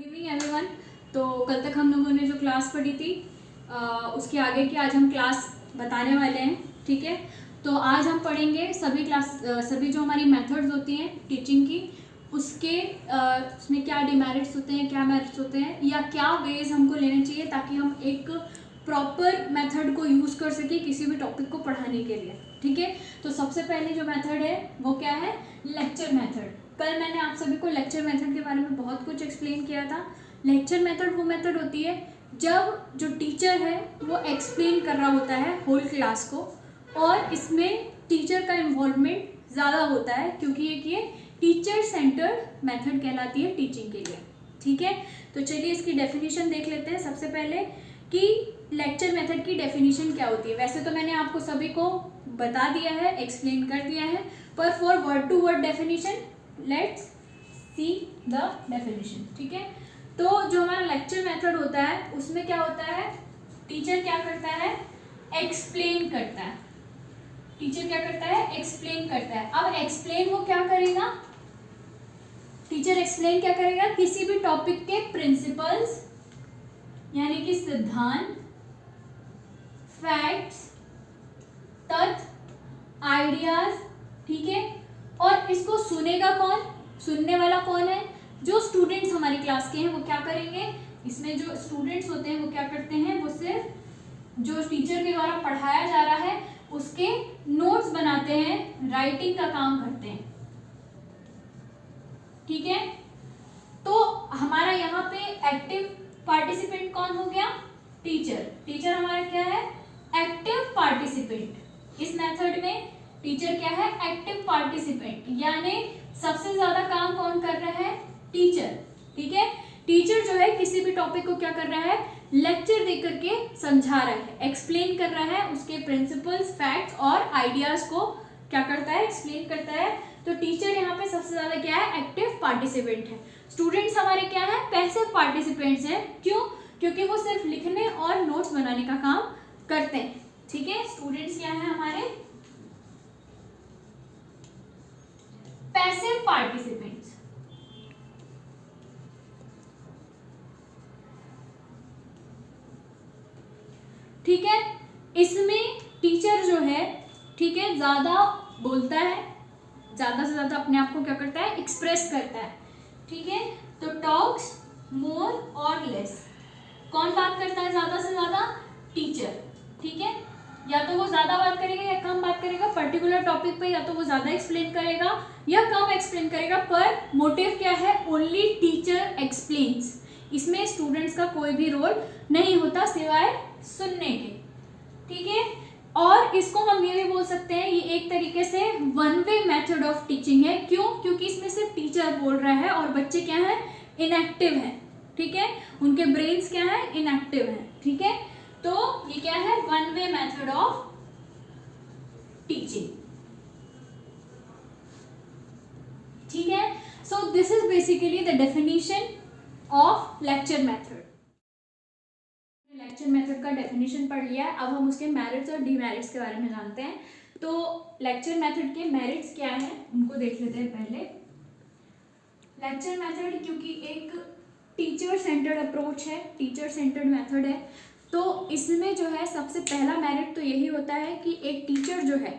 Good evening everyone. तो कल तक हम लोगों ने जो क्लास पढ़ी थी उसके आगे की आज हम क्लास बताने वाले हैं। ठीक है, तो आज हम पढ़ेंगे सभी जो हमारी मेथड्स होती हैं टीचिंग की, उसके उसमें क्या डिमेरिट्स होते हैं, क्या मेरिट्स होते हैं, या क्या वेज हमको लेने चाहिए ताकि हम एक प्रॉपर मेथड को यूज़ कर सकें किसी भी टॉपिक को पढ़ाने के लिए। ठीक है, तो सबसे पहले जो मेथड है वो क्या है, लेक्चर मेथड। कल मैंने आप सभी को लेक्चर मेथड के बारे में बहुत कुछ एक्सप्लेन किया था। लेक्चर मेथड वो मेथड होती है जब जो टीचर है वो एक्सप्लेन कर रहा होता है होल क्लास को, और इसमें टीचर का इन्वॉल्वमेंट ज़्यादा होता है क्योंकि ये टीचर सेंटर्ड मेथड कहलाती है टीचिंग के लिए। ठीक है, तो चलिए इसकी डेफिनेशन देख लेते हैं सबसे पहले कि लेक्चर मेथड की डेफिनेशन क्या होती है। वैसे तो मैंने आपको सभी को बता दिया है, एक्सप्लेन कर दिया है, पर for word to word definition let's see the definition. ठीक है, तो जो हमारा लेक्चर मेथड होता है उसमें क्या होता है, टीचर क्या करता है, एक्सप्लेन करता है। टीचर क्या करता है, एक्सप्लेन करता है। अब एक्सप्लेन वो क्या करेगा, टीचर एक्सप्लेन क्या करेगा, किसी भी टॉपिक के प्रिंसिपल्स यानी कि सिद्धांत, फैक्ट्स, तथ्य, आइडियाज। ठीक है, और इसको सुनेगा कौन, सुनने वाला कौन है, जो स्टूडेंट्स हमारी क्लास के हैं वो क्या करेंगे, इसमें जो स्टूडेंट्स होते हैं वो क्या करते हैं, वो सिर्फ जो टीचर के द्वारा पढ़ाया जा रहा है उसके नोट्स बनाते हैं, राइटिंग का काम करते हैं। ठीक है, तो हमारा यहाँ पे एक्टिव पार्टिसिपेंट कौन हो गया, टीचर। टीचर हमारा क्या है, एक्टिव पार्टिसिपेंट। इस मेथड में टीचर क्या है, एक्टिव पार्टिसिपेंट, यानी सबसे ज्यादा काम कौन कर रहा है, टीचर। ठीक है, टीचर जो है किसी भी टॉपिक को क्या कर रहा है, लेक्चर दे करके समझा रहा है, एक्सप्लेन कर रहा है, उसके प्रिंसिपल्स, फैक्ट्स और आइडियाज को क्या करता है, एक्सप्लेन करता है। तो टीचर यहाँ पे सबसे ज्यादा क्या है, एक्टिव पार्टिसिपेंट है। स्टूडेंट्स हमारे क्या है, पैसिव पार्टिसिपेंट्स हैं। क्यों, क्योंकि वो सिर्फ लिखने और नोट्स बनाने का काम करते हैं। ठीक है, स्टूडेंट्स क्या है हमारे, पैसिव पार्टिसिपेंट्स। ठीक है, इसमें टीचर जो है, ठीक है, ज्यादा बोलता है, ज्यादा से ज्यादा अपने आप को क्या करता है, एक्सप्रेस करता है। ठीक है, तो टॉक्स मोर और लेस, कौन बात करता है ज्यादा से ज्यादा, टीचर। ठीक है, या तो वो ज्यादा बात करेगा या कम बात करेगा पर्टिकुलर टॉपिक पे, या तो वो ज्यादा एक्सप्लेन करेगा या कम एक्सप्लेन करेगा, पर मोटिव क्या है, ओनली टीचर एक्सप्लेन्स। इसमें स्टूडेंट्स का कोई भी रोल नहीं होता सिवाय सुनने के। ठीक है, और इसको हम ये भी बोल सकते हैं, ये एक तरीके से one way method of teaching है। क्यों, क्योंकि इसमें सिर्फ टीचर बोल रहा है और बच्चे क्या है, इनएक्टिव है। ठीक है, उनके ब्रेन्स क्या है, इनएक्टिव है। ठीक है, तो ये क्या है, one way method of teaching. ठीक है, so this is basically the definition of lecture method. Lecture method का डेफिनेशन पढ़ लिया है, अब हम उसके मेरिट्स और डीमेरिट्स के बारे में जानते हैं। तो लेक्चर मेथड के मेरिट्स क्या हैं उनको देख लेते हैं पहले। लेक्चर मेथड क्योंकि एक टीचर सेंटर्ड अप्रोच है, टीचर सेंटर्ड मेथड है, तो इसमें जो है सबसे पहला मेरिट तो यही होता है कि एक टीचर जो है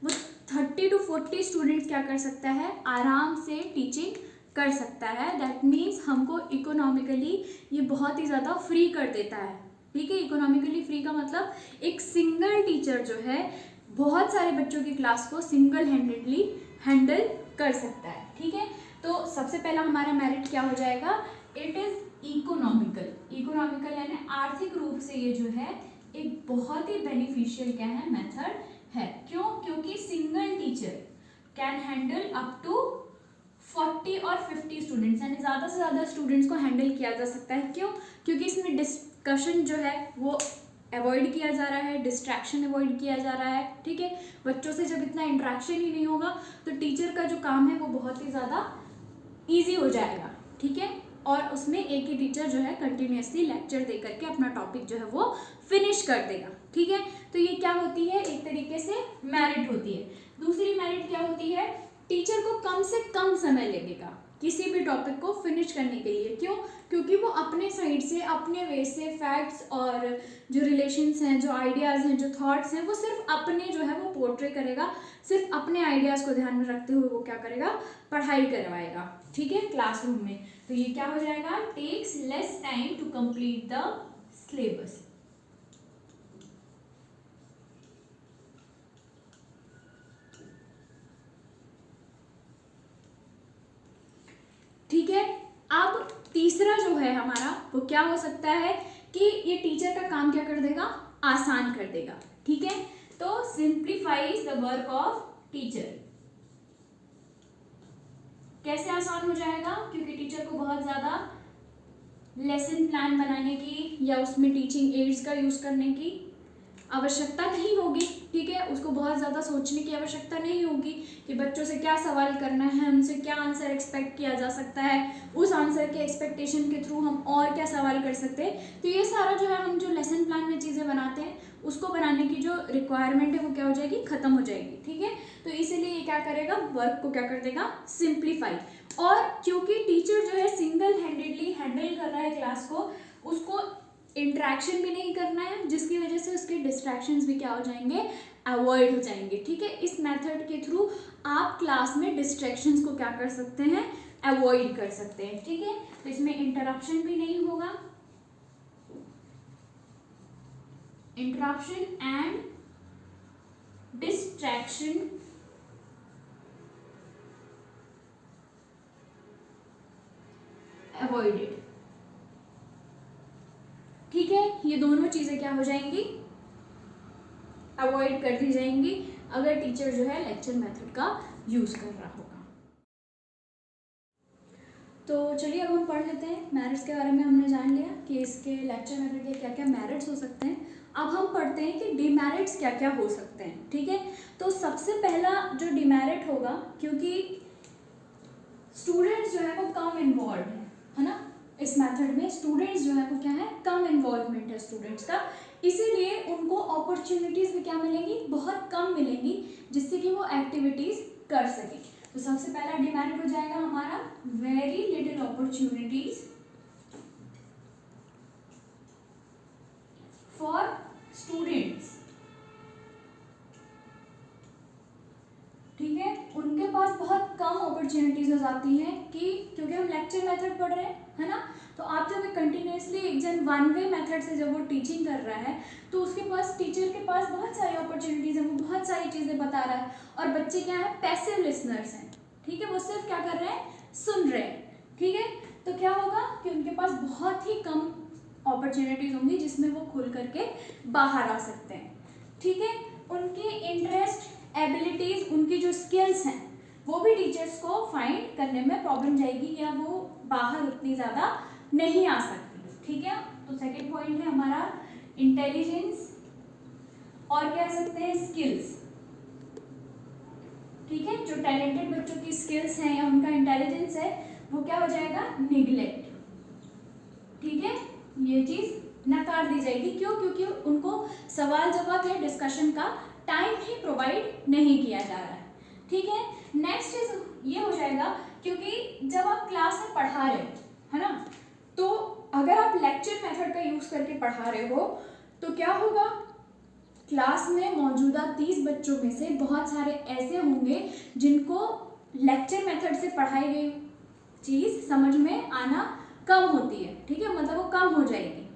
वो 30 to 40 स्टूडेंट्स क्या कर सकता है, आराम से टीचिंग कर सकता है। दैट मीन्स हमको इकोनॉमिकली ये बहुत ही ज़्यादा फ्री कर देता है। ठीक है, इकोनॉमिकली फ्री का मतलब एक सिंगल टीचर जो है बहुत सारे बच्चों की क्लास को सिंगल हैंडेडली हैंडल कर सकता है। ठीक है, तो सबसे पहला हमारा मेरिट क्या हो जाएगा, इट इज इकोनॉमिकल। इकोनॉमिकल यानी आर्थिक रूप से ये जो है एक बहुत ही बेनिफिशियल क्या है, मेथड है। क्यों, क्योंकि single teacher can handle up to 40 और 50 स्टूडेंट्स, यानी ज़्यादा से ज़्यादा स्टूडेंट्स को हैंडल किया जा सकता है। क्यों, क्योंकि इसमें डिस्कशन जो है वो अवॉइड किया जा रहा है, डिस्ट्रैक्शन अवॉइड किया जा रहा है। ठीक है, बच्चों से जब इतना इंटरेक्शन ही नहीं होगा तो टीचर का जो काम है वो बहुत ही ज़्यादा ईजी हो जाएगा। ठीक है, और उसमें एक ही टीचर जो है कंटिन्यूसली लेक्चर दे करके अपना टॉपिक जो है वो फिनिश कर देगा। ठीक है, तो ये क्या होती है, एक तरीके से मेरिट होती है। दूसरी मेरिट क्या होती है, टीचर को कम से कम समय लगेगा किसी भी टॉपिक को फिनिश करने के लिए। क्यों? क्योंकि वो अपने साइड से, अपने वे से फैक्ट्स और जो रिलेशंस हैं, जो आइडियाज़ हैं, जो थॉट्स हैं, वो सिर्फ अपने जो है वो पोर्ट्रे करेगा, सिर्फ अपने आइडियाज़ को ध्यान में रखते हुए वो क्या करेगा, पढ़ाई करवाएगा, ठीक है, क्लासरूम में। तो ये क्या हो जाएगा, takes less time to complete the syllabus. ठीक है, अब तीसरा जो है हमारा वो क्या हो सकता है कि ये टीचर का काम क्या कर देगा, आसान कर देगा, ठीक है। तो simplifies the work of teacher. कैसे आसान हो जाएगा? क्योंकि टीचर को बहुत ज़्यादा लेसन प्लान बनाने की या उसमें टीचिंग एड्स का यूज़ करने की आवश्यकता नहीं होगी, ठीक है। उसको बहुत ज़्यादा सोचने की आवश्यकता नहीं होगी कि बच्चों से क्या सवाल करना है, उनसे क्या आंसर एक्सपेक्ट किया जा सकता है, उस आंसर के एक्सपेक्टेशन के थ्रू हम और क्या सवाल कर सकते हैं। तो ये सारा जो है हम जो लेसन प्लान में चीज़ें बनाते हैं उसको बनाने की जो रिक्वायरमेंट है वो क्या हो जाएगी, ख़त्म हो जाएगी, ठीक है। तो इसीलिए ये क्या करेगा, वर्क को क्या कर देगा, सिंप्लीफाई। और क्योंकि टीचर जो है सिंगल हैंडेडली हैंडल कर रहा है क्लास को, उसको इंटरेक्शन भी नहीं करना है, जिसकी वजह से उसके डिस्ट्रैक्शंस भी क्या हो जाएंगे, अवॉइड हो जाएंगे, ठीक है। इस मेथड के थ्रू आप क्लास में डिस्ट्रैक्शंस को क्या कर सकते हैं, अवॉइड कर सकते हैं, ठीक है। तो इसमें इंटरप्शन भी नहीं होगा, इंटरप्शन एंड डिस्ट्रैक्शन अवॉइडेड, ठीक है। ये दोनों चीजें क्या हो जाएंगी, अवॉइड कर दी जाएंगी अगर टीचर जो है लेक्चर मेथड का यूज कर रहा होगा। तो चलिए अब हम पढ़ लेते हैं, मेरिट्स के बारे में हमने जान लिया कि इसके लेक्चर मेथड के क्या क्या मेरिट्स हो सकते हैं। अब हम पढ़ते हैं कि डिमेरिट्स क्या क्या हो सकते हैं, ठीक है। तो सबसे पहला जो डिमेरिट होगा, क्योंकि स्टूडेंट्स जो है वो कम इन्वॉल्व है ना, इस मेथड में स्टूडेंट्स जो है वो क्या है, कम इन्वॉल्वमेंट है स्टूडेंट्स का, इसीलिए उनको अपॉर्चुनिटीज़ भी क्या मिलेंगी, बहुत कम मिलेंगी, जिससे कि वो एक्टिविटीज़ कर सकें। तो सबसे पहला डिमेरिट हो जाएगा हमारा very little opportunities for students, ठीक है। उनके पास बहुत कम अपॉर्चुनिटीज हो जाती हैं कि क्योंकि हम लेक्चर मेथड पढ़ रहे हैं, है ना। तो आप जब कंटिन्यूसली एक जन वन वे मेथड से जब वो टीचिंग कर रहा है तो उसके पास, टीचर के पास बहुत सारी अपॉर्चुनिटीज हैं, वो बहुत सारी चीज़ें बता रहा है, और बच्चे क्या है, पैसिव लिसनर्स हैं, ठीक है। वो सिर्फ क्या कर रहे हैं, सुन रहे हैं, ठीक है। तो क्या होगा कि उनके पास बहुत ही कम अपॉर्चुनिटीज होंगी जिसमें वो खुल करके बाहर आ सकते हैं, ठीक है। उनकी इंटरेस्ट, एबिलिटीज, उनकी जो स्किल्स हैं वो भी टीचर्स को फाइंड करने में प्रॉब्लम जाएगी, या वो बाहर उतनी ज़्यादा नहीं आ सकती, ठीक है। तो सेकंड पॉइंट है हमारा इंटेलिजेंस, और कह सकते हैं स्किल्स, ठीक है। जो टैलेंटेड बच्चों की स्किल्स हैं या उनका इंटेलिजेंस है वो क्या हो जाएगा, निगलेक्ट, ठीक है। ये चीज़ नकार दी जाएगी, क्यों? क्योंकि उनको सवाल जवाब या डिस्कशन का टाइम ही प्रोवाइड नहीं किया जा रहा है, ठीक है। नेक्स्ट चीज ये हो जाएगा, क्योंकि जब आप क्लास में पढ़ा रहे हो, है ना, तो अगर आप लेक्चर मेथड का यूज करके पढ़ा रहे हो तो क्या होगा, क्लास में मौजूदा 30 बच्चों में से बहुत सारे ऐसे होंगे जिनको लेक्चर मेथड से पढ़ाई गई चीज़ समझ में आना कम होती है, ठीक है, मतलब वो कम हो जाएगी।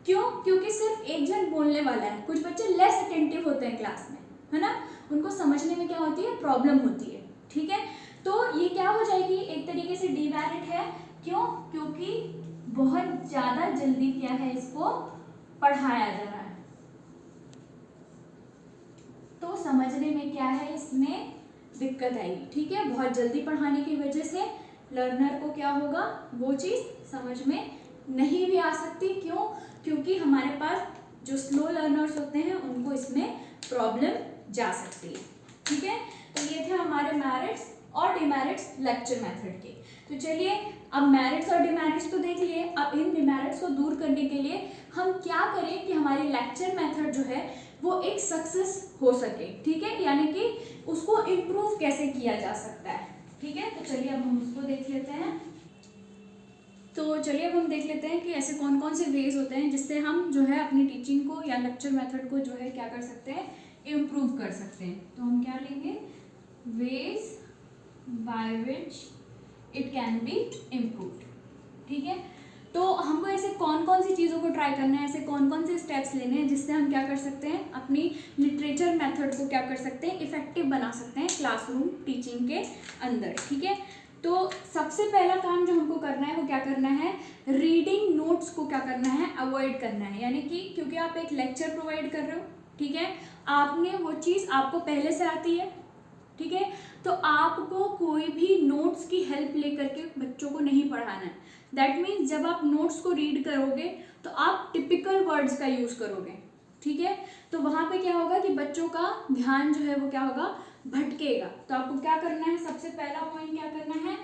क्यों? क्योंकि सिर्फ एक जन बोलने वाला है, कुछ बच्चे लेस अटेंटिव होते हैं क्लास में, है ना, उनको समझने में क्या होती है, प्रॉब्लम होती है, ठीक है। तो ये क्या हो जाएगी, एक तरीके से डिमेरिट है। क्यों? क्योंकि बहुत ज़्यादा जल्दी क्या है, इसको पढ़ाया जा रहा है, तो समझने में क्या है, इसमें दिक्कत आएगी, ठीक है। बहुत जल्दी पढ़ाने की वजह से लर्नर को क्या होगा, वो चीज़ समझ में नहीं भी आ सकती। क्यों? क्योंकि हमारे पास जो स्लो लर्नर्स होते हैं उनको इसमें प्रॉब्लम जा सकती है, ठीक है। तो ये थे हमारे मेरिट्स और डिमेरिट्स लेक्चर मेथड के। तो चलिए अब मेरिट्स और डिमेरिट्स तो देख लिए, अब इन डिमेरिट्स को दूर करने के लिए हम क्या करें कि हमारी लेक्चर मेथड जो है वो एक सक्सेस हो सके, ठीक है, यानी कि उसको इम्प्रूव कैसे किया जा सकता है, ठीक है। तो चलिए अब हम उसको देख लेते हैं। तो चलिए अब हम देख लेते हैं कि ऐसे कौन कौन से वेज होते हैं जिससे हम जो है अपनी टीचिंग को या लेक्चर मेथड को जो है क्या कर सकते हैं, इम्प्रूव कर सकते हैं। तो हम क्या लेंगे, veg by which it can be improved, ठीक है। तो हमको ऐसे कौन कौन सी चीज़ों को ट्राई करना है, ऐसे कौन कौन से स्टेप्स लेने हैं जिससे हम क्या कर सकते हैं, अपनी लिटरेचर मेथड को क्या कर सकते हैं, इफेक्टिव बना सकते हैं क्लासरूम टीचिंग के अंदर, ठीक है। तो सबसे पहला काम जो हमको करना है वो क्या करना है, रीडिंग नोट्स को क्या करना है, अवॉइड करना है। यानी कि क्योंकि आप एक लेक्चर प्रोवाइड कर रहे हो, ठीक है, आपने वो चीज़ आपको पहले से आती है, ठीक है, तो आपको कोई भी नोट्स की हेल्प लेकर के बच्चों को नहीं पढ़ाना है। दैट मीन्स जब आप नोट्स को रीड करोगे तो आप टिपिकल वर्ड्स का यूज़ करोगे, ठीक है। तो वहाँ पे क्या होगा कि बच्चों का ध्यान जो है वो क्या होगा, भटकेगा। तो आपको क्या करना है, सबसे पहला पॉइंट क्या करना है,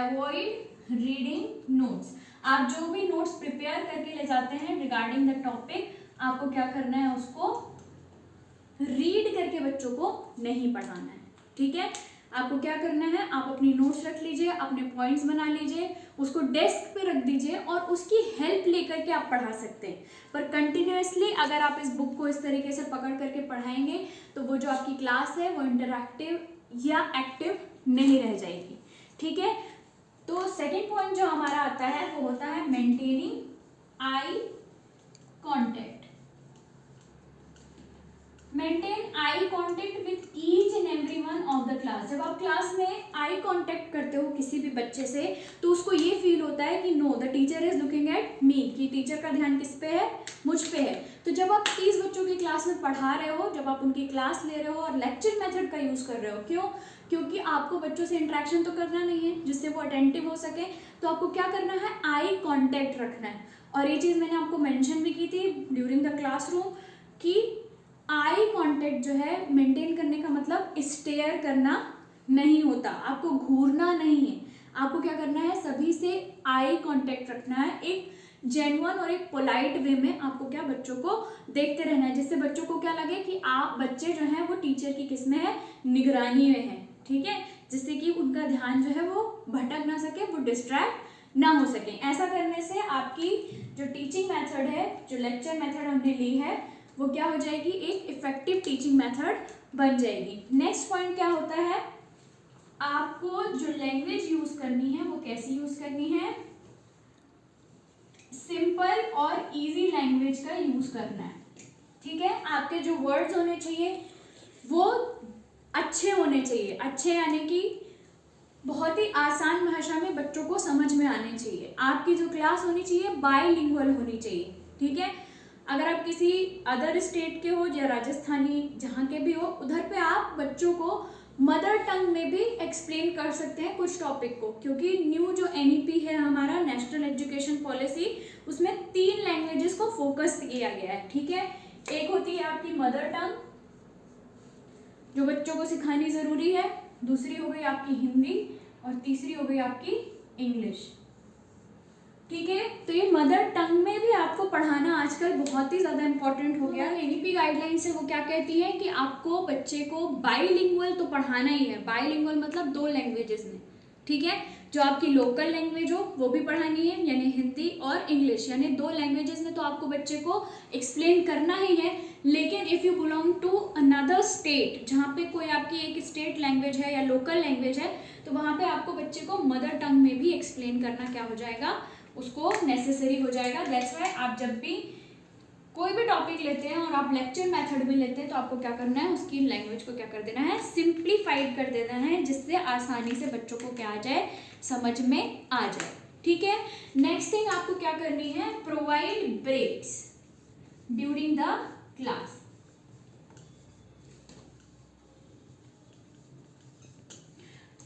अवॉइड रीडिंग नोट्स। आप जो भी नोट्स प्रिपेयर करके ले जाते हैं रिगार्डिंग द टॉपिक, आपको क्या करना है, उसको रीड करके बच्चों को नहीं पढ़ाना है, ठीक है। आपको क्या करना है, आप अपनी नोट्स रख लीजिए, अपने पॉइंट्स बना लीजिए, उसको डेस्क पे रख दीजिए और उसकी हेल्प लेकर के आप पढ़ा सकते हैं। पर कंटिन्यूअसली अगर आप इस बुक को इस तरीके से पकड़ करके पढ़ाएंगे तो वो जो आपकी क्लास है वो इंटरैक्टिव या एक्टिव नहीं रह जाएगी, ठीक है। तो सेकेंड पॉइंट जो हमारा आता है वो होता है maintaining eye contact. Maintain eye contact with each and every one of the class. जब आप क्लास में आई कॉन्टेक्ट करते हो किसी भी बच्चे से तो उसको ये फील होता है कि know the teacher is looking at me, कि टीचर का ध्यान किस पे है, मुझ पे है। तो जब आप 30 बच्चों की क्लास में पढ़ा रहे हो, जब आप उनकी क्लास ले रहे हो और लेक्चर मेथड का यूज़ कर रहे हो, क्यों, क्योंकि आपको बच्चों से इंटरेक्शन तो करना नहीं है जिससे वो अटेंटिव हो सके, तो आपको क्या करना है, आई कॉन्टेक्ट रखना है। और ये चीज़ मैंने आपको मेंशन भी की थी ड्यूरिंग द क्लासरूम कि आई कांटेक्ट जो है मेंटेन करने का मतलब स्टेयर करना नहीं होता, आपको घूरना नहीं है, आपको क्या करना है, सभी से आई कांटेक्ट रखना है, एक जेन्युइन और एक पोलाइट वे में आपको क्या, बच्चों को देखते रहना है, जिससे बच्चों को क्या लगे कि आप बच्चे जो हैं वो टीचर की किस में है, निगरानी में है, ठीक है, जिससे कि उनका ध्यान जो है वो भटक ना सके, वो डिस्ट्रैक्ट ना हो सके। ऐसा करने से आपकी जो टीचिंग मेथड है, जो लेक्चर मेथड हमने ली है, वो क्या हो जाएगी, एक इफेक्टिव टीचिंग मेथड बन जाएगी। नेक्स्ट पॉइंट क्या होता है, आपको जो लैंग्वेज यूज करनी है वो कैसी यूज करनी है, सिंपल और इजी लैंग्वेज का यूज करना है, ठीक है। आपके जो वर्ड्स होने चाहिए वो अच्छे होने चाहिए, अच्छे यानी कि बहुत ही आसान भाषा में बच्चों को समझ में आने चाहिए। आपकी जो क्लास होनी चाहिए बाइलिंगुअल होनी चाहिए, ठीक है। अगर आप किसी अदर स्टेट के हो या राजस्थानी जहाँ के भी हो, उधर पे आप बच्चों को मदर टंग में भी एक्सप्लेन कर सकते हैं कुछ टॉपिक को, क्योंकि न्यू जो NEP है हमारा नेशनल एजुकेशन पॉलिसी, उसमें 3 लैंग्वेजेस को फोकस किया गया है, ठीक है। एक होती है आपकी मदर टंग जो बच्चों को सिखानी ज़रूरी है, दूसरी हो गई आपकी हिंदी और तीसरी हो गई आपकी इंग्लिश, ठीक है। तो ये मदर टंग में भी आपको पढ़ाना आजकल बहुत ही ज़्यादा इंपॉर्टेंट हो गया है। NEP गाइडलाइन से वो क्या कहती है कि आपको बच्चे को बाइलिंगुअल तो पढ़ाना ही है, बाइलिंगुअल मतलब 2 लैंग्वेजेस में, ठीक है। जो आपकी लोकल लैंग्वेज हो वो भी पढ़ानी है, यानी हिंदी और इंग्लिश, यानी 2 लैंग्वेजेस में तो आपको बच्चे को एक्सप्लेन करना ही है। लेकिन if you belong to another state, जहाँ पे कोई आपकी एक स्टेट लैंग्वेज है या लोकल लैंग्वेज है, तो वहाँ पे आपको बच्चे को मदर टंग में भी एक्सप्लेन करना क्या हो जाएगा, उसको नेसेसरी हो जाएगा। दैट्स वाई आप जब भी कोई भी टॉपिक लेते हैं और आप लेक्चर मेथड में लेते हैं तो आपको क्या करना है, उसकी लैंग्वेज को क्या कर देना है, सिंप्लीफाइड कर देना है, जिससे आसानी से बच्चों को क्या आ जाए, समझ में आ जाए, ठीक है। नेक्स्ट थिंग आपको क्या करनी है, provide breaks during the class.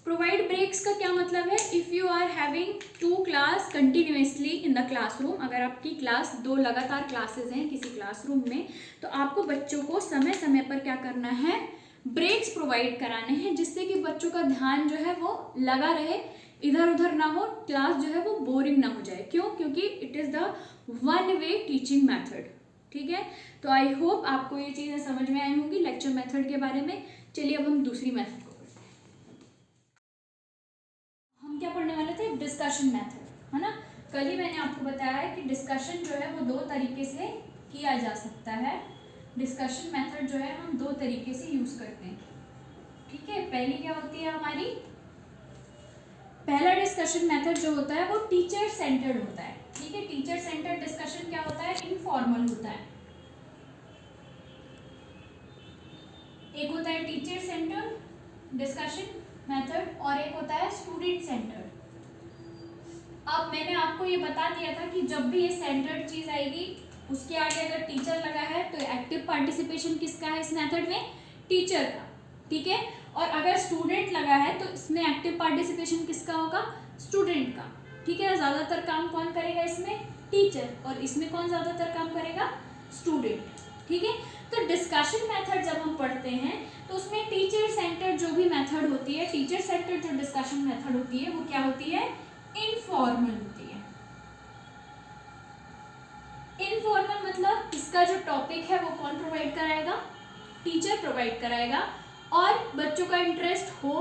Provide breaks का क्या मतलब है, if you are having 2 class continuously in the classroom, अगर आपकी क्लास 2 लगातार क्लासेस हैं किसी क्लासरूम में, तो आपको बच्चों को समय समय पर क्या करना है, ब्रेक्स प्रोवाइड कराने हैं, जिससे कि बच्चों का ध्यान जो है वो लगा रहे, इधर उधर ना हो, क्लास जो है वो बोरिंग ना हो जाए। क्यों, क्योंकि it is the 1 way teaching method, ठीक है। तो आई होप आपको ये चीज़ें समझ में आई होंगी लेक्चर मेथड के बारे में। चलिए अब हम दूसरी मेथड को करते हैं। हम क्या पढ़ने वाले थे, डिस्कशन मेथड, है ना। कल ही मैंने आपको बताया है कि डिस्कशन जो है वो 2 तरीके से किया जा सकता है। डिस्कशन मेथड जो है हम 2 तरीके से यूज करते हैं, ठीक है। पहली क्या होती है हमारी, पहला डिस्कशन मेथड जो होता है वो टीचर सेंटर्ड होता है, ठीक है। टीचर सेंटर्ड डिस्कशन क्या होता है, इनफॉर्मल होता है। एक होता है टीचर सेंटर्ड डिस्कशन मेथड और एक होता है स्टूडेंट सेंटर्ड। अब मैंने आपको ये बता दिया था कि जब भी ये सेंटर्ड चीज आएगी उसके आगे अगर टीचर लगा है तो एक्टिव पार्टिसिपेशन किसका है इस मेथड में, टीचर का, ठीक है। और अगर स्टूडेंट लगा है तो इसमें एक्टिव पार्टिसिपेशन किसका होगा, स्टूडेंट का, ठीक है। ज्यादातर काम कौन करेगा इसमें, टीचर, और इसमें कौन ज्यादातर काम करेगा, स्टूडेंट, ठीक है। तो डिस्कशन मेथड जब हम पढ़ते हैं तो उसमें टीचर सेंटर्ड जो भी मेथड होती है, टीचर सेंटर्ड जो डिस्कशन मेथड होती है वो क्या होती है, इनफॉर्मल होती है। इनफॉर्मल मतलब इसका जो टॉपिक है वो कौन प्रोवाइड कराएगा, टीचर प्रोवाइड कराएगा, और बच्चों का इंटरेस्ट हो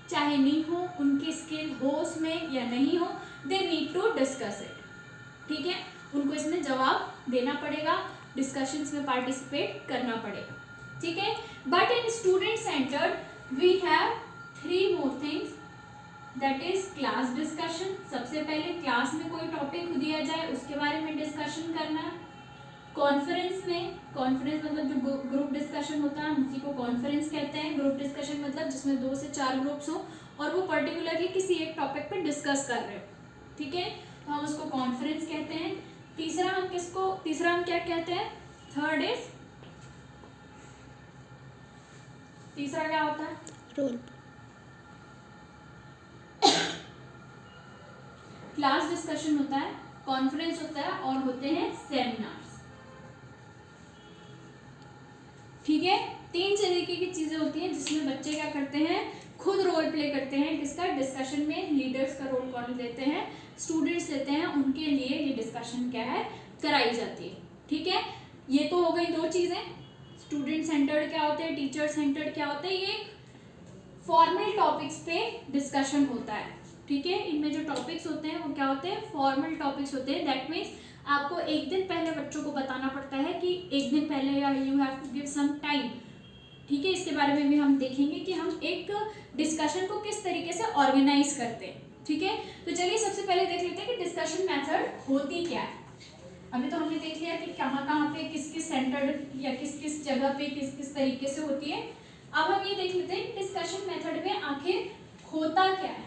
चाहे नहीं हो, उनकी स्किल हो उसमें या नहीं हो, they need to discuss it, ठीक है। उनको इसमें जवाब देना पड़ेगा, डिस्कशंस में पार्टिसिपेट करना पड़ेगा, ठीक है। But in student centred we have 3 more things, that is class discussion. सबसे पहले क्लास में कोई टॉपिक दिया जाए उसके बारे में डिस्कशन करना। कॉन्फ्रेंस में, कॉन्फ्रेंस मतलब जो ग्रुप डिस्कशन होता है उसी को कॉन्फ्रेंस कहते हैं। ग्रुप डिस्कशन मतलब जिसमें 2 से 4 ग्रुप्स हो और वो पर्टिकुलरली किसी एक टॉपिक पे डिस्कस कर रहे हो, ठीक है, तो हम उसको कॉन्फ्रेंस कहते हैं। तीसरा हम क्या कहते हैं, थर्ड इज, तीसरा क्या होता है, रोल। क्लास डिस्कशन होता है, कॉन्फ्रेंस होता है और होते हैं सेमिनार्स, ठीक है। 3 तरीके की चीजें होती हैं जिसमें बच्चे क्या करते हैं, खुद रोल प्ले करते हैं। किसका, डिस्कशन में लीडर्स का रोल कौन लेते हैं, स्टूडेंट्स लेते हैं, उनके लिए ये डिस्कशन क्या है, कराई जाती है, ठीक है। ये तो हो गई 2 चीजें, स्टूडेंट सेंटर्ड क्या होते हैं, टीचर सेंटर्ड क्या होते हैं। ये फॉर्मल टॉपिक्स पे डिस्कशन होता है, ठीक है। इनमें जो टॉपिक्स होते हैं वो क्या होते हैं, फॉर्मल टॉपिक्स होते हैं। दैट मीन्स आपको एक दिन पहले बच्चों को बताना पड़ता है कि एक दिन पहले, या you have to give some time, ठीक है। इसके बारे में भी हम देखेंगे कि हम एक डिस्कशन को किस तरीके से ऑर्गेनाइज करते हैं, ठीक है। तो चलिए सबसे पहले देख लेते हैं कि डिस्कशन मेथड होती क्या है। अभी तो हमने देख लिया कि कहाँ पे किस किस सेंटर्ड या किस किस जगह पे किस किस तरीके से होती है। अब हम ये देख लेते हैं कि डिस्कशन मेथड में आखिर होता क्या है।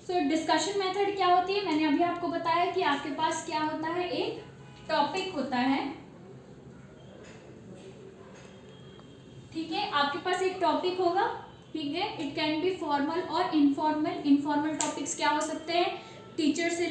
सो डिस्कशन मेथड क्या होती है, मैंने अभी आपको बताया कि आपके पास क्या होता है, एक टॉपिक होता है, ठीक है। आपके पास एक टॉपिक होगा, ठीक है। इट कैन बी फॉर्मल और इनफॉर्मल। इनफॉर्मल टॉपिक्स क्या हो सकते हैं, टीचर से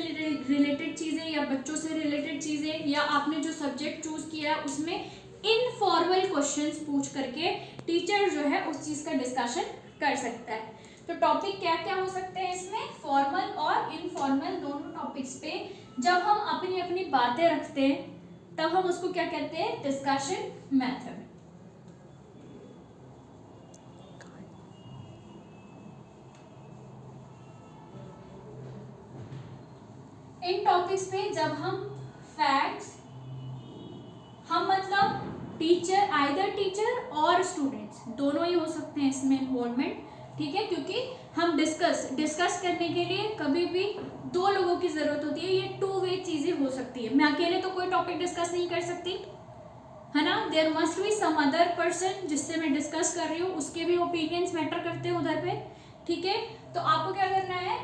रिलेटेड चीजें या बच्चों से रिलेटेड चीजें, या आपने जो सब्जेक्ट चूज किया है उसमें इनफॉर्मल क्वेश्चंस पूछ करके टीचर जो है उस चीज का डिस्कशन कर सकता है। तो टॉपिक क्या क्या हो सकते हैं इसमें, फॉर्मल और इनफॉर्मल दोनों टॉपिक्स पे जब हम अपनी अपनी बातें रखते हैं तब हम उसको क्या कहते हैं, डिस्कशन मेथड। इन टॉपिक्स पे जब हम फैक्ट्स, हम मतलब टीचर, आइदर टीचर और स्टूडेंट्स दोनों ही हो सकते हैं इसमें इन्वॉल्वमेंट, ठीक है। क्योंकि हम डिस्कस करने के लिए कभी भी 2 लोगों की जरूरत होती है, ये 2 वे चीजें हो सकती है। मैं अकेले तो कोई टॉपिक डिस्कस नहीं कर सकती, है ना। There must be some other person जिससे मैं डिस्कस कर रही हूँ, उसके भी ओपिनियंस मैटर करते हैं उधर पे, ठीक है। तो आपको क्या करना है,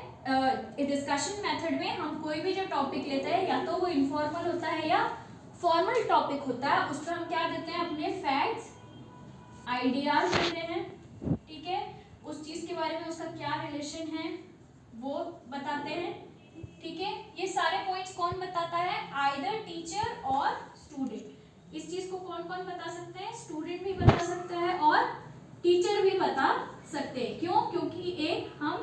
डिस्कशन मेथड में हम कोई भी जो टॉपिक लेते हैं या तो वो इनफॉर्मल होता है या फॉर्मल टॉपिक होता है, उस पर हम क्या देते हैं, अपने फैक्ट्स, आइडियाज देते हैं, ठीक है। उस चीज के बारे में उसका क्या रिलेशन है वो बताते हैं, ठीक है। ये सारे पॉइंट्स कौन बताता है, आइदर टीचर और स्टूडेंट, इस चीज को कौन कौन बता सकते हैं? स्टूडेंट भी बता सकता है और टीचर भी बता सकते हैं। क्यों? क्योंकि एक हम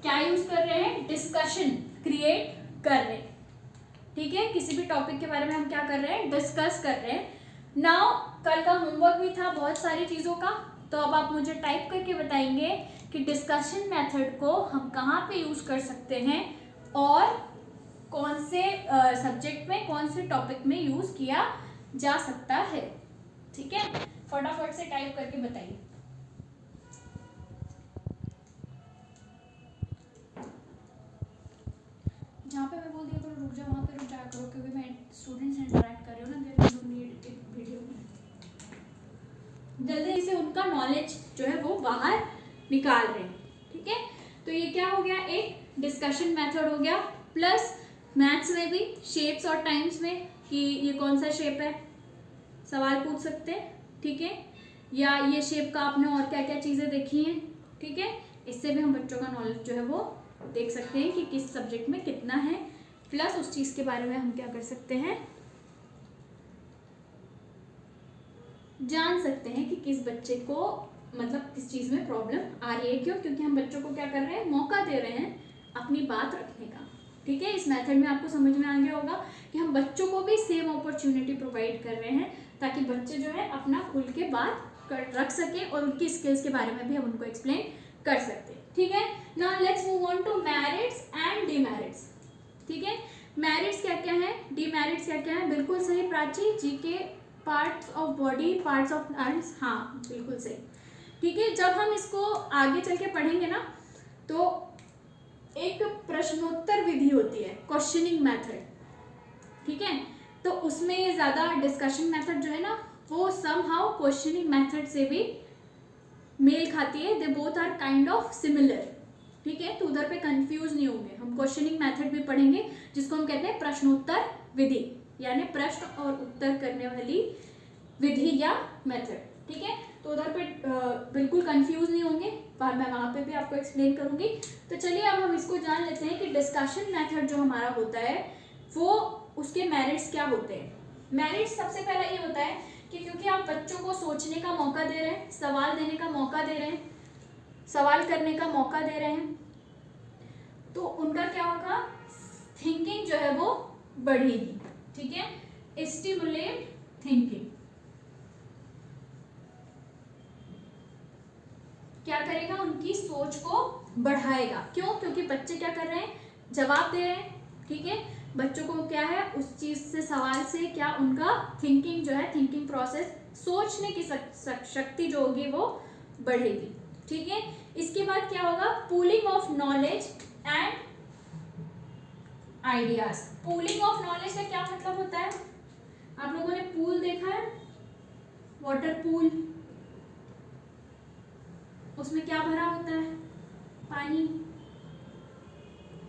क्या यूज कर रहे हैं? डिस्कशन क्रिएट कर रहे हैं, ठीक है। किसी भी टॉपिक के बारे में हम क्या कर रहे हैं? डिस्कस कर रहे हैं। नाउ कल का होमवर्क भी था बहुत सारी चीजों का, तो अब आप मुझे टाइप करके बताएंगे कि डिस्कशन मेथड को हम कहाँ पे यूज कर सकते हैं और कौन से सब्जेक्ट में, कौन से टॉपिक में यूज किया जा सकता है, ठीक है। फटाफट से टाइप करके बताइए। जहाँ पे मैं बोल दिया करो रुक जाओ, वहाँ पे रुक जाया करो, क्योंकि मैं स्टूडेंट से इंटरेक्ट कर रही हूँ ना, देयर नीड इन वीडियो में। जल्दी से उनका नॉलेज जो है वो बाहर निकाल रहे हैं, ठीक है। तो ये क्या हो गया? एक डिस्कशन मेथड हो गया। प्लस मैथ्स में भी शेप्स और टाइम्स में कि ये कौन सा शेप है, सवाल पूछ सकते हैं, ठीक है। या ये शेप का आपने और क्या क्या चीज़ें देखी हैं, ठीक है। इससे भी हम बच्चों का नॉलेज जो है वो देख सकते हैं कि किस सब्जेक्ट में कितना है। प्लस उस चीज़ के बारे में हम क्या कर सकते हैं? जान सकते हैं कि किस बच्चे को मतलब किस चीज़ में प्रॉब्लम आ रही है। क्यों? क्योंकि हम बच्चों को क्या कर रहे हैं? मौका दे रहे हैं अपनी बात रखने का, ठीक है। इस मेथड में आपको समझ में आ गया होगा कि हम बच्चों को भी सेम अपॉर्चुनिटी प्रोवाइड कर रहे हैं, ताकि बच्चे जो है अपना खुल के बात रख सके और उनकी स्किल्स के बारे में भी हम उनको एक्सप्लेन कर सकते हैं, ठीक है। Now let's move on to merits and demerits, ठीक है। मेरिट्स क्या क्या है, डीमेरिट्स क्या क्या है? बिल्कुल सही Prachi, GK parts of body, parts of arms, हाँ बिल्कुल सही, ठीक है। जब हम इसको आगे चल के पढ़ेंगे ना, तो एक प्रश्नोत्तर विधि होती है, क्वेश्चनिंग मेथड, ठीक है। तो उसमें ज़्यादा डिस्कशन मेथड जो है ना, वो समहाउ क्वेश्चनिंग मेथड से भी मेल खाती है। They both are kind of similar, ठीक है। तो उधर पे कंफ्यूज नहीं होंगे। हम क्वेश्चनिंग मेथड भी पढ़ेंगे, जिसको हम कहते हैं प्रश्नोत्तर विधि, यानी प्रश्न और उत्तर करने वाली विधि या मेथड, ठीक है। तो उधर पे बिल्कुल कंफ्यूज नहीं होंगे, पर मैं वहाँ पे भी आपको एक्सप्लेन करूँगी। तो चलिए अब हम इसको जान लेते हैं कि डिस्कशन मेथड जो हमारा होता है वो उसके मेरिट्स क्या होते हैं। मेरिट्स सबसे पहला ये होता है कि क्योंकि आप बच्चों को सोचने का मौका दे रहे हैं, सवाल देने का मौका दे रहे हैं, सवाल करने का मौका दे रहे हैं, तो उनका क्या होगा? थिंकिंग जो है वो बढ़ेगी, ठीक है। स्टिमुलेट थिंकिंग क्या करेगा? उनकी सोच को बढ़ाएगा। क्यों? क्योंकि बच्चे क्या कर रहे हैं? जवाब दे रहे हैं, ठीक है। बच्चों को क्या है? उस चीज से, सवाल से क्या उनका थिंकिंग जो है, थिंकिंग प्रोसेस, सोचने की शक्ति जो होगी वो बढ़ेगी, ठीक है। इसके बाद क्या होगा? Pooling of knowledge and ideas. Pooling of knowledge का क्या मतलब होता है? आप लोगों ने पूल देखा है, वाटर पूल, उसमें क्या भरा होता है? पानी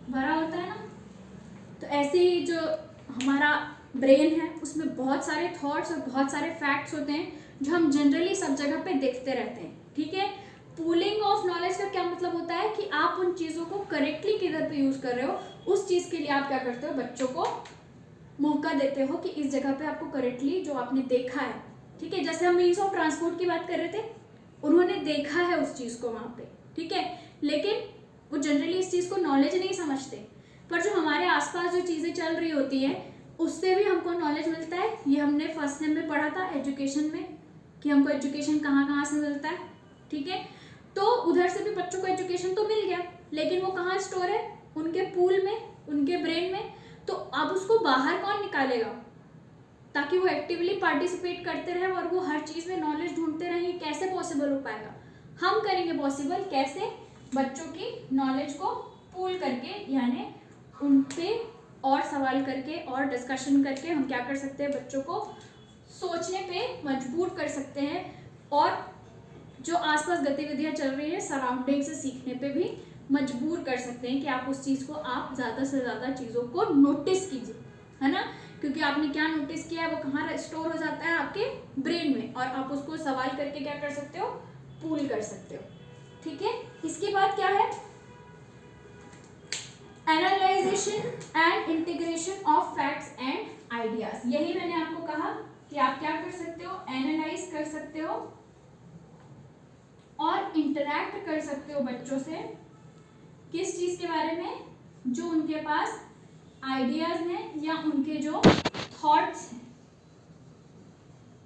भरा होता है ना। तो ऐसे ही जो हमारा ब्रेन है, उसमें बहुत सारे थॉट्स और बहुत सारे फैक्ट्स होते हैं जो हम जनरली सब जगह पे देखते रहते हैं, ठीक है। पूलिंग ऑफ नॉलेज का क्या मतलब होता है कि आप उन चीज़ों को करेक्टली किधर पे यूज कर रहे हो, उस चीज़ के लिए आप क्या करते हो? बच्चों को मौका देते हो कि इस जगह पे आपको करेक्टली जो आपने देखा है, ठीक है। जैसे हम मीन्स ऑफ ट्रांसपोर्ट की बात कर रहे थे, उन्होंने देखा है उस चीज़ को वहाँ पे, ठीक है, लेकिन वो जनरली इस चीज़ को नॉलेज नहीं समझते। पर जो हमारे आसपास जो चीज़ें चल रही होती हैं, उससे भी हमको नॉलेज मिलता है। ये हमने फर्स्ट सेम में पढ़ा था एजुकेशन में कि हमको एजुकेशन कहाँ कहाँ से मिलता है, ठीक है। तो उधर से भी बच्चों को एजुकेशन तो मिल गया, लेकिन वो कहाँ स्टोर है? उनके पूल में, उनके ब्रेन में। तो अब उसको बाहर कौन निकालेगा, ताकि वो एक्टिवली पार्टिसिपेट करते रहे और वो हर चीज़ में नॉलेज ढूंढते रहें? कैसे पॉसिबल हो पाएगा? हम करेंगे पॉसिबल। कैसे? बच्चों की नॉलेज को पूल करके, यानी उन पे और सवाल करके और डिस्कशन करके हम क्या कर सकते हैं? बच्चों को सोचने पे मजबूर कर सकते हैं और जो आसपास गतिविधियां चल रही है सराउंडिंग से सीखने पे भी मजबूर कर सकते हैं कि आप उस चीज़ को, आप ज़्यादा से ज़्यादा चीज़ों को नोटिस कीजिए, है ना। क्योंकि आपने क्या नोटिस किया है वो कहाँ स्टोर हो जाता है? आपके ब्रेन में, और आप उसको सवाल करके क्या कर सकते हो? पूल कर सकते हो, ठीक है। इसके बाद क्या है? Analysation and integration of facts and ideas. यही मैंने आपको कहा कि आप क्या कर सकते हो, एनालाइज कर सकते हो और इंटरैक्ट कर सकते हो बच्चों से किस चीज के बारे में, जो उनके पास आइडियाज हैं या उनके जो थॉट्स हैं।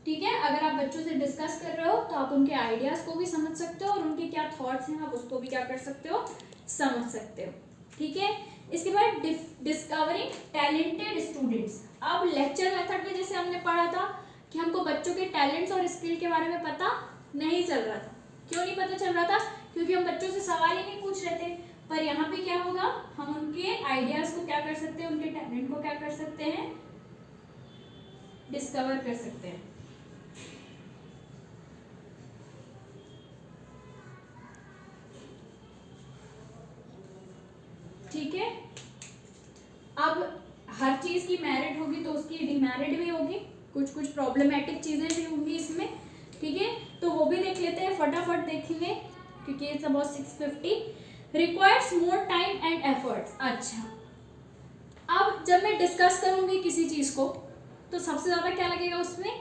ठीक है, अगर आप बच्चों से डिस्कस कर रहे हो तो आप उनके आइडियाज को भी समझ सकते हो और उनके क्या थॉट्स हैं आप उसको भी क्या कर सकते हो, समझ सकते हो। ठीक है, इसके बाद डिस्कवरिंग टैलेंटेड स्टूडेंट्स। अब लेक्चर मेथड में जैसे हमने पढ़ा था कि हमको बच्चों के टैलेंट्स और स्किल के बारे में पता नहीं चल रहा था। क्यों नहीं पता चल रहा था? क्योंकि हम बच्चों से सवाल ही नहीं पूछ रहे थे। पर यहाँ पे क्या होगा, हम उनके आइडियाज को क्या कर सकते हैं, उनके टैलेंट को क्या कर सकते हैं, डिस्कवर कर सकते हैं। ठीक है, अब हर चीज की मेरिट होगी तो उसकी डिमेरिट भी होगी, कुछ कुछ प्रॉब्लमेटिक चीजें भी होंगी इसमें। ठीक है, तो वो भी देख लेते हैं, फटाफट देखेंगे क्योंकि it's about 6:50। Requires more time and efforts. अच्छा, अब जब मैं डिस्कस करूंगी किसी चीज को तो सबसे ज्यादा क्या लगेगा, उसमें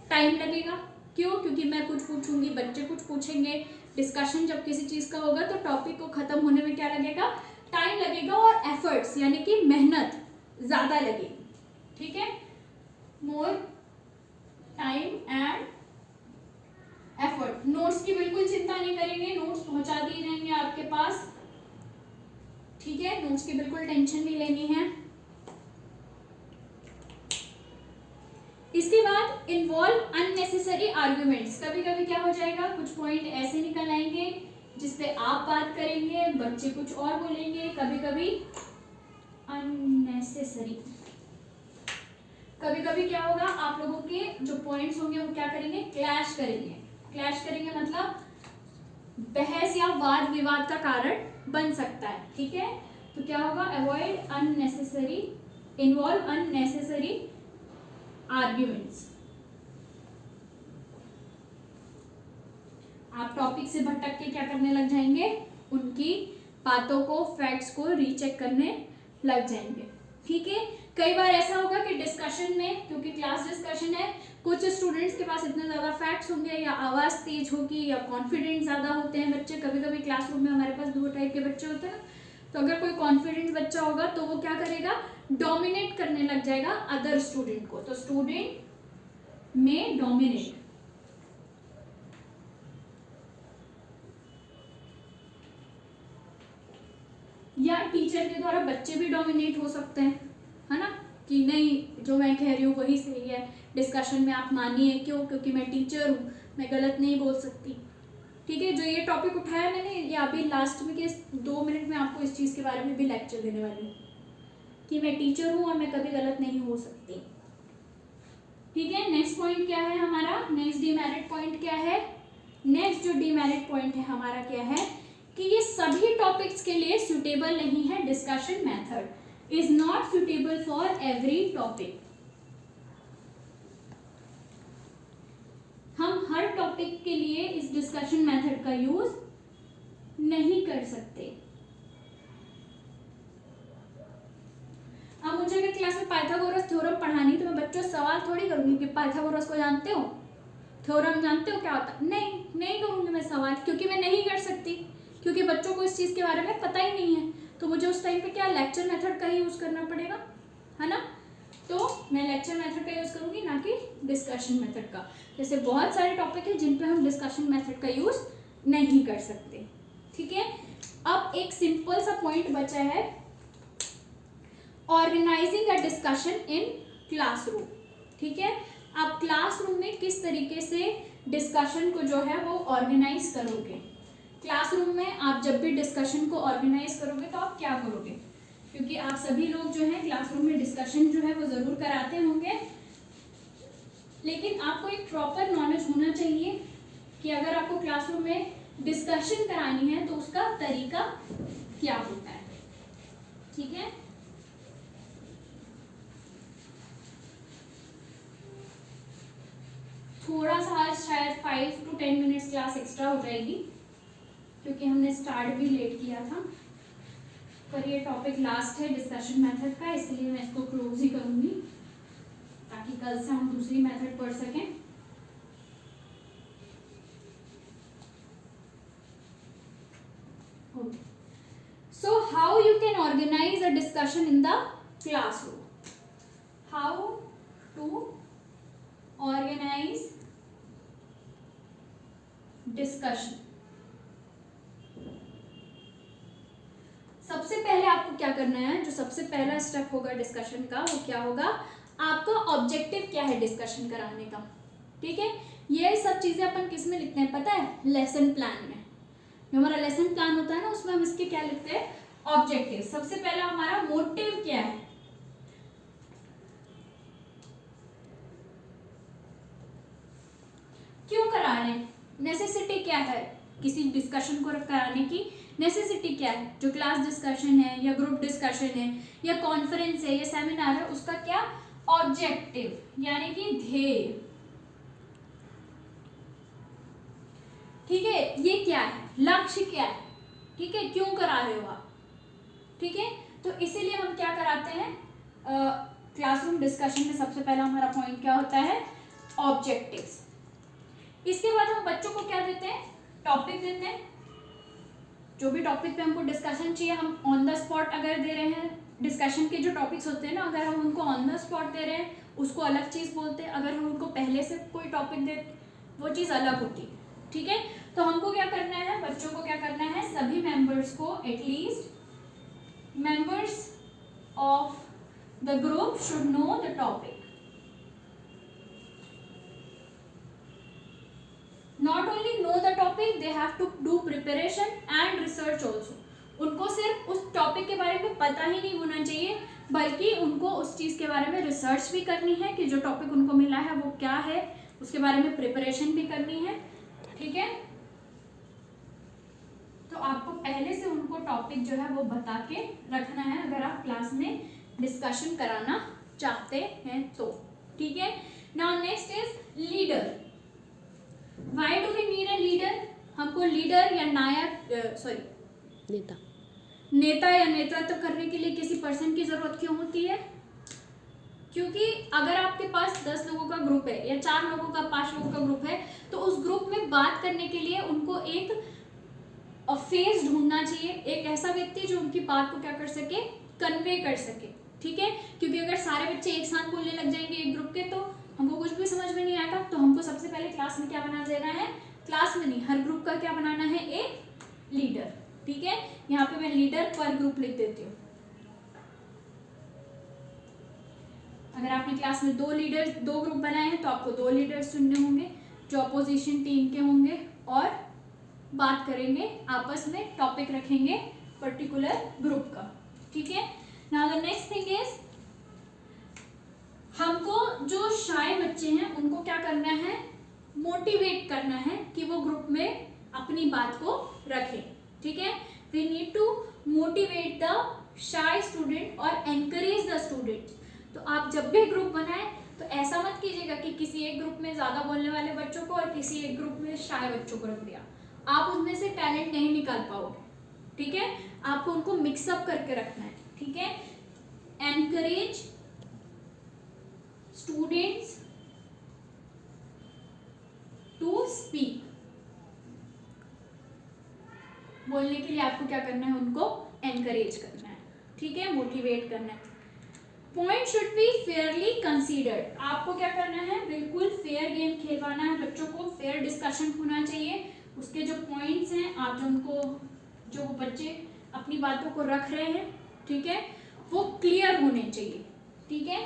टाइम लगेगा। क्यों? क्योंकि मैं कुछ पूछूंगी, बच्चे कुछ पूछेंगे। डिस्कशन जब किसी चीज का होगा तो टॉपिक को खत्म होने में क्या लगेगा, टाइम लगेगा और एफर्ट्स यानी कि मेहनत ज्यादा लगेगी। ठीक है, more time and effort. Notes की बिल्कुल चिंता नहीं करेंगे, नोट्स पहुंचा दिए जाएंगे आपके पास। ठीक है, नोट्स की बिल्कुल टेंशन नहीं लेनी है। इसके बाद इन्वॉल्व अननेसेसरी आर्ग्यूमेंट्स। कभी कभी क्या हो जाएगा, कुछ पॉइंट ऐसे निकल आएंगे जिसपे आप बात करेंगे, बच्चे कुछ और बोलेंगे। कभी कभी अननेसेसरी, कभी कभी क्या होगा, आप लोगों के जो पॉइंट्स होंगे वो क्या करेंगे, क्लैश करेंगे। क्लैश करेंगे मतलब बहस या वाद विवाद का कारण बन सकता है। ठीक है, तो क्या होगा, avoid unnecessary, involve unnecessary arguments. आप टॉपिक से भटक के क्या करने लग जाएंगे, उनकी बातों को, फैक्ट्स को रीचेक करने लग जाएंगे। ठीक है, कई बार ऐसा होगा कि डिस्कशन में, क्योंकि क्लास डिस्कशन है, कुछ स्टूडेंट्स के पास इतने ज़्यादा फैक्ट्स होंगे या आवाज़ तेज होगी या कॉन्फिडेंट ज़्यादा होते हैं बच्चे। कभी कभी क्लासरूम में हमारे पास दो टाइप के बच्चे होते हैं। तो अगर कोई कॉन्फिडेंट बच्चा होगा तो वो क्या करेगा, डोमिनेट करने लग जाएगा अदर स्टूडेंट को। तो स्टूडेंट में डोमिनेट, या टीचर के द्वारा बच्चे भी डोमिनेट हो सकते हैं, है ना, कि नहीं जो मैं कह रही हूँ वही सही है, डिस्कशन में आप मानिए। क्यों? क्योंकि मैं टीचर हूँ, मैं गलत नहीं बोल सकती। ठीक है, जो ये टॉपिक उठाया मैंने, ये अभी लास्ट में के 2 मिनट में आपको इस चीज़ के बारे में भी लेक्चर देने वाली हूँ कि मैं टीचर हूँ और मैं कभी गलत नहीं हो सकती। ठीक है, नेक्स्ट पॉइंट क्या है हमारा, नेक्स्ट डीमेरिट पॉइंट क्या है, नेक्स्ट जो डीमेरिट पॉइंट है हमारा क्या है कि ये सभी टॉपिक्स के लिए सुटेबल नहीं है। Discussion method is not suitable for every topic. हम हर टॉपिक के लिए इस डिस्कशन मेथड का यूज नहीं कर सकते। अब मुझे अगर क्लास में पाइथागोरस थ्योरम पढ़ानी तो मैं बच्चों से सवाल थोड़ी करूंगी कि पाइथागोरस को जानते हो, थ्योरम जानते हो क्या होता है। नहीं करूंगी मैं सवाल, क्योंकि मैं नहीं कर सकती, क्योंकि बच्चों को इस चीज़ के बारे में पता ही नहीं है। तो मुझे उस टाइम पे क्या लेक्चर मेथड का ही यूज़ करना पड़ेगा, है ना। तो मैं लेक्चर मेथड का यूज़ करूँगी, ना कि डिस्कशन मेथड का। जैसे बहुत सारे टॉपिक है जिन पे हम डिस्कशन मेथड का यूज़ नहीं कर सकते। ठीक है, अब एक सिंपल सा पॉइंट बचा है, organising a discussion in classroom. ठीक है, आप क्लासरूम में किस तरीके से डिस्कशन को जो है वो ऑर्गेनाइज करोगे। क्लासरूम में आप जब भी डिस्कशन को ऑर्गेनाइज करोगे तो आप क्या करोगे, क्योंकि आप सभी लोग जो है क्लासरूम में डिस्कशन जो है वो ज़रूर कराते होंगे, लेकिन आपको एक प्रॉपर नॉलेज होना चाहिए कि अगर आपको क्लासरूम में डिस्कशन करानी है तो उसका तरीका क्या होता है। ठीक है, थोड़ा सा आज शायद 5 to 10 मिनट्स क्लास एक्स्ट्रा हो जाएगी, क्योंकि हमने स्टार्ट भी लेट किया था। पर ये टॉपिक लास्ट है डिस्कशन मेथड का, इसलिए मैं इसको क्लोज ही करूँगी। ताकि कल से हम दूसरी मेथड पढ़ सकें। So how you can organize a discussion in the classroom? How to organize discussion? सबसे पहले आपको क्या करना है, जो सबसे पहला स्टेप होगा डिस्कशन का वो क्या होगा, आपका ऑब्जेक्टिव क्या है डिस्कशन कराने का। ठीक है, ये सब चीजें अपन किस में लिखते हैं पता है, लेसन प्लान में। जो हमारा लेसन प्लान होता है ना उसमें हम इसके क्या लिखते हैं, ऑब्जेक्टिव। सबसे पहला हमारा मोटिव क्या है, क्यों करा रहे हैं, नेसेसिटी क्या है, किसी डिस्कशन को कराने की नेसेसिटी क्या है। जो क्लास डिस्कशन है या ग्रुप डिस्कशन है या कॉन्फ्रेंस है या सेमिनार है, उसका क्या ऑब्जेक्टिव यानी कि ध्येय। ठीक है, ये क्या है, लक्ष्य क्या है। ठीक है, क्यों करा रहे हो आप। ठीक है, तो इसीलिए हम क्या कराते हैं, क्लासरूम डिस्कशन में सबसे पहला हमारा पॉइंट क्या होता है, ऑब्जेक्टिव्स। इसके बाद हम बच्चों को क्या देते हैं, टॉपिक देते हैं। जो भी टॉपिक पे हमको डिस्कशन चाहिए, हम ऑन द स्पॉट अगर दे रहे हैं, डिस्कशन के जो टॉपिक्स होते हैं ना, अगर हम उनको ऑन द स्पॉट दे रहे हैं उसको अलग चीज़ बोलते हैं। अगर हम उनको पहले से कोई टॉपिक दे वो चीज़ अलग होती है। ठीक है, तो हमको क्या करना है, बच्चों को क्या करना है, सभी मेंबर्स को at least members of the group should know the topic. Not only know the topic, they have to do preparation and research also. उनको सिर्फ उस टॉपिक के बारे में पता ही नहीं होना चाहिए, बल्कि उनको उस चीज़ के बारे में रिसर्च भी करनी है कि जो टॉपिक उनको मिला है वो क्या है, उसके बारे में प्रिपरेशन भी करनी है। ठीक है, तो आपको पहले से उनको टॉपिक जो है वो बता के रखना है अगर आप क्लास में डिस्कशन कराना चाहते हैं तो। ठीक है, now next is leader. Why do we need a leader? हमको लीडर या नायक नेता या नेतृत्व करने के लिए किसी पर्सन की जरूरत क्यों होती है? क्योंकि अगर आपके पास 10 लोगों का ग्रुप है या 4 लोगों का 5 लोगों का ग्रुप है, तो उस ग्रुप में बात करने के लिए उनको एक फेस ढूंढना चाहिए, एक ऐसा व्यक्ति जो उनकी बात को क्या कर सके, कन्वे कर सके। ठीक है, क्योंकि अगर सारे बच्चे एक साथ बोलने लग जाएंगे एक ग्रुप के, तो हमको कुछ भी समझ में नहीं आएगा। तो हमको सबसे पहले क्लास में क्या बना देना है, क्लास में नहीं, हर ग्रुप का क्या बनाना है, एक लीडर। ठीक है, यहाँ पे मैं लीडर पर ग्रुप लिख देती हूँ। अगर आपने क्लास में 2 ग्रुप बनाए हैं तो आपको 2 लीडर्स चुनने होंगे जो अपोजिशन टीम के होंगे और बात करेंगे आपस में, टॉपिक रखेंगे पर्टिकुलर ग्रुप का। ठीक है, now the next thing is, हमको जो शाय बच्चे हैं उनको क्या करना है, मोटिवेट करना है कि वो ग्रुप में अपनी बात को रखें। ठीक है, we need to motivate the shy student और एनकरेज द स्टूडेंट्स। तो आप जब भी ग्रुप बनाएं तो ऐसा मत कीजिएगा कि किसी एक ग्रुप में ज़्यादा बोलने वाले बच्चों को और किसी एक ग्रुप में शाय बच्चों को रख दिया, आप उनमें से टैलेंट नहीं निकाल पाओगे। ठीक है, आपको उनको मिक्सअप करके रखना है। ठीक है, एनकरेज स्टूडेंट्स टू स्पीक। बोलने के लिए आपको क्या करना है, उनको एनकरेज करना है। ठीक है, मोटिवेट करना है। Point should be Fairlie considered. आपको क्या करना है, बिल्कुल फेयर गेम खेलवाना है बच्चों को, फेयर डिस्कशन होना चाहिए। उसके जो पॉइंट्स हैं, आप जो बच्चे अपनी बातों को रख रहे हैं, ठीक है, वो क्लियर होने चाहिए। ठीक है,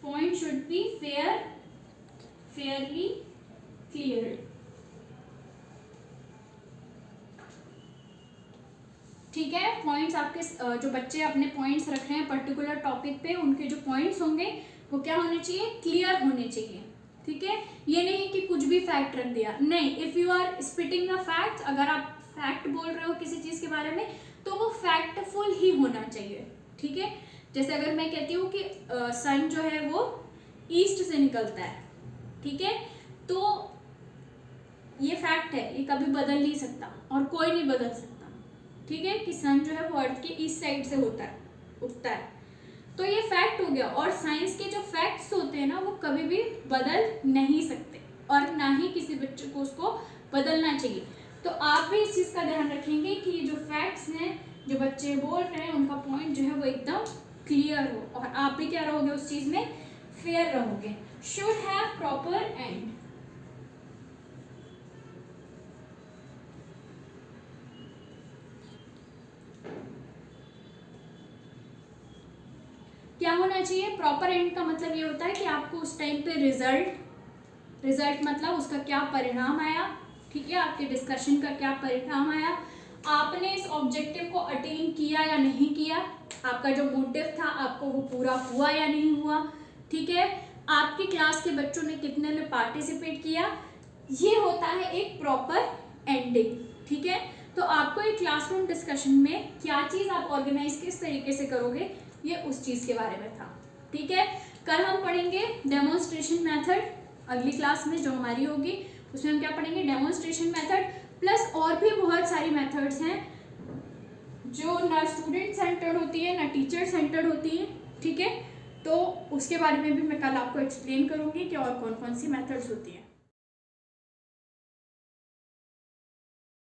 point should be Fairlie clear. ठीक है, पॉइंट्स आपके जो बच्चे अपने पॉइंट्स रख रहे हैं पर्टिकुलर टॉपिक पे, उनके जो पॉइंट्स होंगे वो क्या होने चाहिए, क्लियर होने चाहिए। ठीक है, ये नहीं कि कुछ भी फैक्ट रख दिया, नहीं। If you are spitting a fact, अगर आप फैक्ट बोल रहे हो किसी चीज़ के बारे में तो वो फैक्टफुल ही होना चाहिए। ठीक है, जैसे अगर मैं कहती हूँ कि सन जो है वो ईस्ट से निकलता है, ठीक है, तो ये फैक्ट है, ये कभी बदल नहीं सकता और कोई नहीं बदल सकता। ठीक है, कि सन जो है वो अर्थ के ईस्ट साइड से उगता है। तो ये फैक्ट हो गया। और साइंस के जो फैक्ट्स होते हैं ना वो कभी भी बदल नहीं सकते और ना ही किसी बच्चे को उसको बदलना चाहिए। तो आप भी इस चीज़ का ध्यान रखेंगे कि जो फैक्ट्स हैं जो बच्चे बोल रहे हैं उनका पॉइंट जो है वो एकदम क्लियर हो और आप भी क्या रहोगे उस चीज़ में फेयर रहोगे। शुड हैव प्रॉपर एंड, क्या होना चाहिए? प्रॉपर एंड का मतलब ये होता है कि आपको उस टाइम पे रिजल्ट मतलब उसका क्या परिणाम आया, ठीक है, आपके डिस्कशन का क्या परिणाम आया, आपने इस ऑब्जेक्टिव को अटेन किया या नहीं किया, आपका जो मोटिव था आपको वो पूरा हुआ या नहीं हुआ, ठीक है, आपकी क्लास के बच्चों ने कितने ने पार्टिसिपेट किया। ये होता है एक प्रॉपर एंडिंग, ठीक है। तो आपको एक क्लासरूम डिस्कशन में क्या चीज़ आप ऑर्गेनाइज किस तरीके से करोगे ये उस चीज़ के बारे में था, ठीक है। कल हम पढ़ेंगे डेमोन्स्ट्रेशन मेथड, अगली क्लास में जो हमारी होगी उसमें हम क्या पढ़ेंगे, डेमोन्स्ट्रेशन मेथड, प्लस और भी बहुत सारी मेथड्स हैं जो ना स्टूडेंट सेंटर्ड होती है ना टीचर सेंटर्ड होती है, ठीक है। तो उसके बारे में भी मैं कल आपको एक्सप्लेन करूँगी कि और कौन कौन सी मेथड्स होती हैं।